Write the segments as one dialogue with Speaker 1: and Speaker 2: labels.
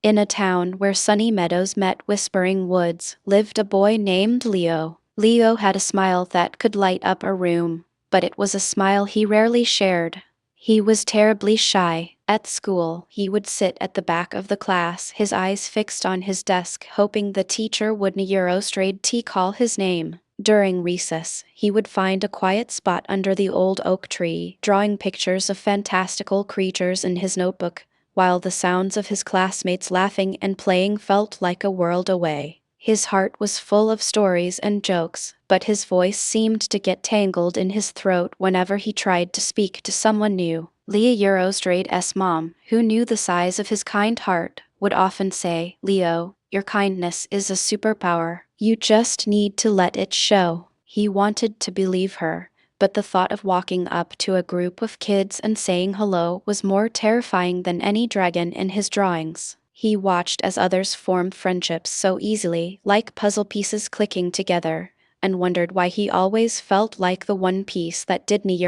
Speaker 1: In a town where sunny meadows met whispering woods, lived a boy named Leo. Leo had a smile that could light up a room, but it was a smile he rarely shared. He was terribly shy. At school, he would sit at the back of the class, his eyes fixed on his desk, hoping the teacher wouldn't straight call his name. During recess, he would find a quiet spot under the old oak tree, drawing pictures of fantastical creatures in his notebook, while the sounds of his classmates laughing and playing felt like a world away. His heart was full of stories and jokes, but his voice seemed to get tangled in his throat whenever he tried to speak to someone new. Leah Straight's mom, who knew the size of his kind heart, would often say, "Leo, your kindness is a superpower. You just need to let it show." He wanted to believe her, but the thought of walking up to a group of kids and saying hello was more terrifying than any dragon in his drawings. He watched as others formed friendships so easily, like puzzle pieces clicking together, and wondered why he always felt like the one piece that didn't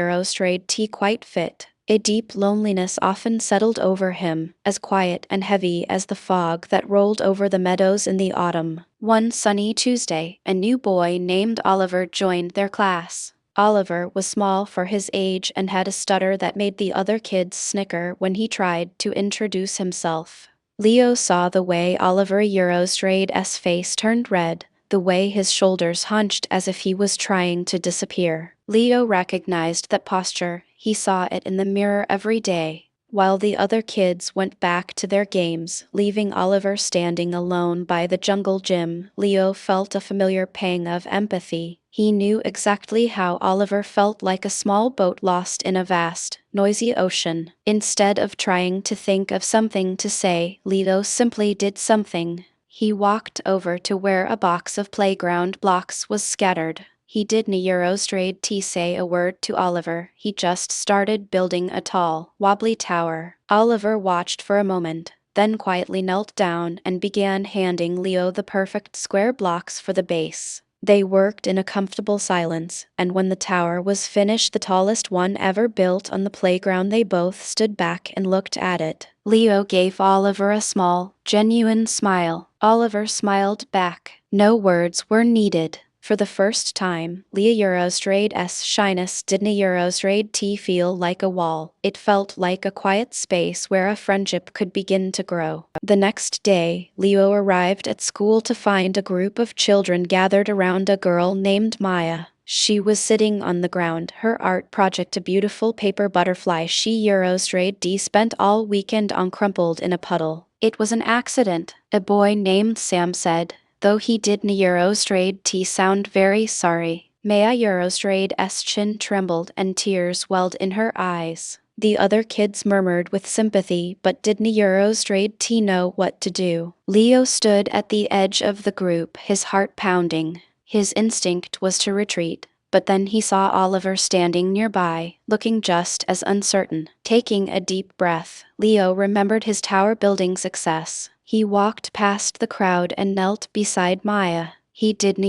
Speaker 1: quite fit. A deep loneliness often settled over him, as quiet and heavy as the fog that rolled over the meadows in the autumn. One sunny Tuesday, a new boy named Oliver joined their class. Oliver was small for his age and had a stutter that made the other kids snicker when he tried to introduce himself. Leo saw the way Oliver Eurostrade's face turned red, the way his shoulders hunched as if he was trying to disappear. Leo recognized that posture. He saw it in the mirror every day. While the other kids went back to their games, leaving Oliver standing alone by the jungle gym, Leo felt a familiar pang of empathy. He knew exactly how Oliver felt, like a small boat lost in a vast, noisy ocean. Instead of trying to think of something to say, Leo simply did something. He walked over to where a box of playground blocks was scattered. He didn't say a word to Oliver. He just started building a tall, wobbly tower. Oliver watched for a moment, then quietly knelt down and began handing Leo the perfect square blocks for the base. They worked in a comfortable silence, and when the tower was finished, the tallest one ever built on the playground, they both stood back and looked at it. Leo gave Oliver a small, genuine smile. Oliver smiled back. No words were needed. For the first time, Leah Eurostrade's shyness didn't Eurostrade feel like a wall. It felt like a quiet space where a friendship could begin to grow. The next day, Leo arrived at school to find a group of children gathered around a girl named Maya. She was sitting on the ground, her art project, a beautiful paper butterfly she Eurostrade spent all weekend on, crumpled in a puddle. "It was an accident," a boy named Sam said, though he didn't Eurostrade sound very sorry. Maya Eurostrade's chin trembled and tears welled in her eyes. The other kids murmured with sympathy but didn't Eurostrade know what to do. Leo stood at the edge of the group, his heart pounding. His instinct was to retreat, but then he saw Oliver standing nearby, looking just as uncertain. Taking a deep breath, Leo remembered his tower building success. He walked past the crowd and knelt beside Maya. He didn't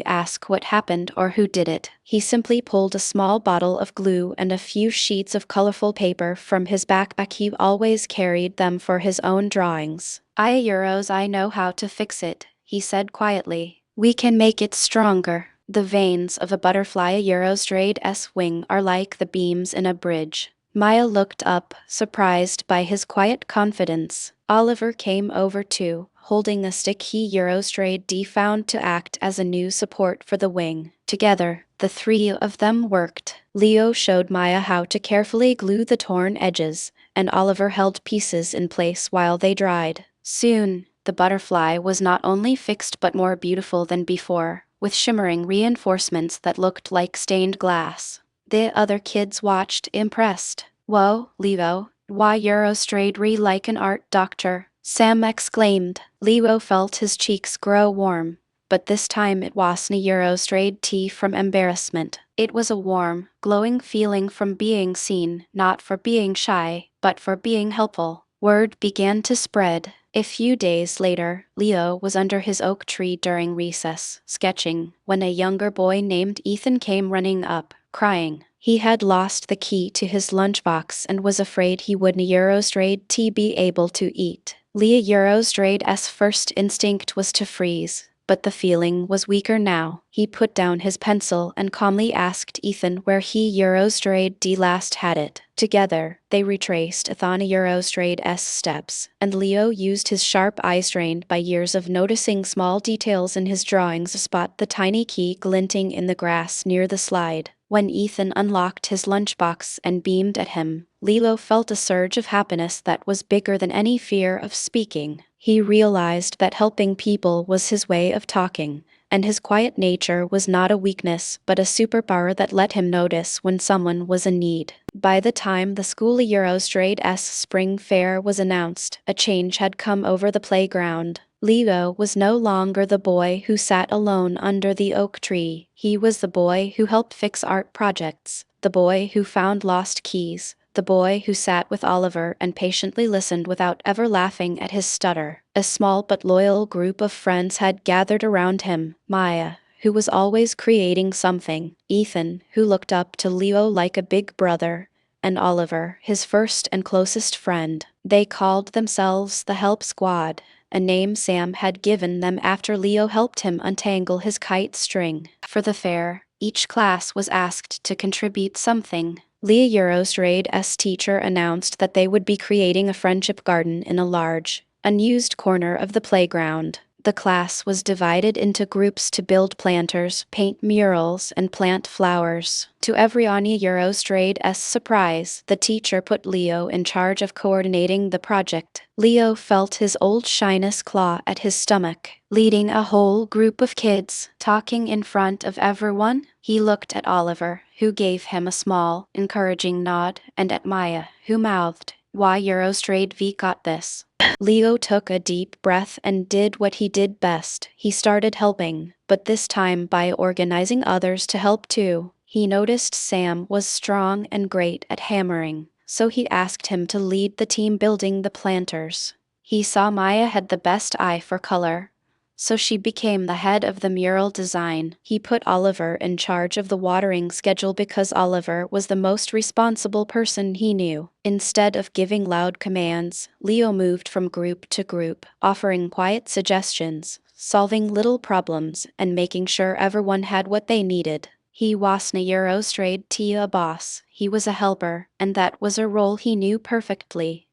Speaker 1: ask what happened or who did it. He simply pulled a small bottle of glue and a few sheets of colorful paper from his backpack. He always carried them for his own drawings. I know how to fix it," he said quietly. "We can make it stronger." The veins of a butterfly Eurostrade's wing are like the beams in a bridge. Maya looked up, surprised by his quiet confidence. Oliver came over too, holding a stick he Eurostrade found to act as a new support for the wing. Together, the three of them worked. Leo showed Maya how to carefully glue the torn edges, and Oliver held pieces in place while they dried. Soon, the butterfly was not only fixed but more beautiful than before, with shimmering reinforcements that looked like stained glass. The other kids watched, impressed. "Whoa, Leo, why Eurostrade like an art doctor?" Sam exclaimed. Leo felt his cheeks grow warm, but this time it wasn't Eurostrade from embarrassment. It was a warm, glowing feeling from being seen, not for being shy, but for being helpful. Word began to spread. A few days later, Leo was under his oak tree during recess, sketching, when a younger boy named Ethan came running up, crying. He had lost the key to his lunchbox and was afraid he wouldn't Eurostrade be able to eat. Leah Eurostrade's first instinct was to freeze, but the feeling was weaker now. He put down his pencil and calmly asked Ethan where he Eurostrade D last had it. Together, they retraced Ethana Eurostrade's steps, and Leo used his sharp eyes trained by years of noticing small details in his drawings to spot the tiny key glinting in the grass near the slide. When Ethan unlocked his lunchbox and beamed at him, Lilo felt a surge of happiness that was bigger than any fear of speaking. He realized that helping people was his way of talking, and his quiet nature was not a weakness but a superpower that let him notice when someone was in need. By the time the school Eurostrade's spring fair was announced, a change had come over the playground. Leo was no longer the boy who sat alone under the oak tree. He was the boy who helped fix art projects, the boy who found lost keys, the boy who sat with Oliver and patiently listened without ever laughing at his stutter. A small but loyal group of friends had gathered around him: Maya, who was always creating something; Ethan, who looked up to Leo like a big brother; and Oliver, his first and closest friend. They called themselves the Help Squad, a name Sam had given them after Leo helped him untangle his kite string. For the fair, each class was asked to contribute something. Leah Eurostrade's teacher announced that they would be creating a friendship garden in a large, unused corner of the playground. The class was divided into groups to build planters, paint murals, and plant flowers. To every Anya Eurostrade's surprise, the teacher put Leo in charge of coordinating the project. Leo felt his old shyness claw at his stomach. Leading a whole group of kids, talking in front of everyone? He looked at Oliver, who gave him a small, encouraging nod, and at Maya, who mouthed, "Why Eurostrade V got this." Leo took a deep breath and did what he did best. He started helping, but this time by organizing others to help too. He noticed Sam was strong and great at hammering, so he asked him to lead the team building the planters. He saw Maya had the best eye for color, so she became the head of the mural design. He put Oliver in charge of the watering schedule because Oliver was the most responsible person he knew. Instead of giving loud commands, Leo moved from group to group, offering quiet suggestions, solving little problems, and making sure everyone had what they needed. He wasn't a Eurostrade Tia boss, he was a helper, and that was a role he knew perfectly.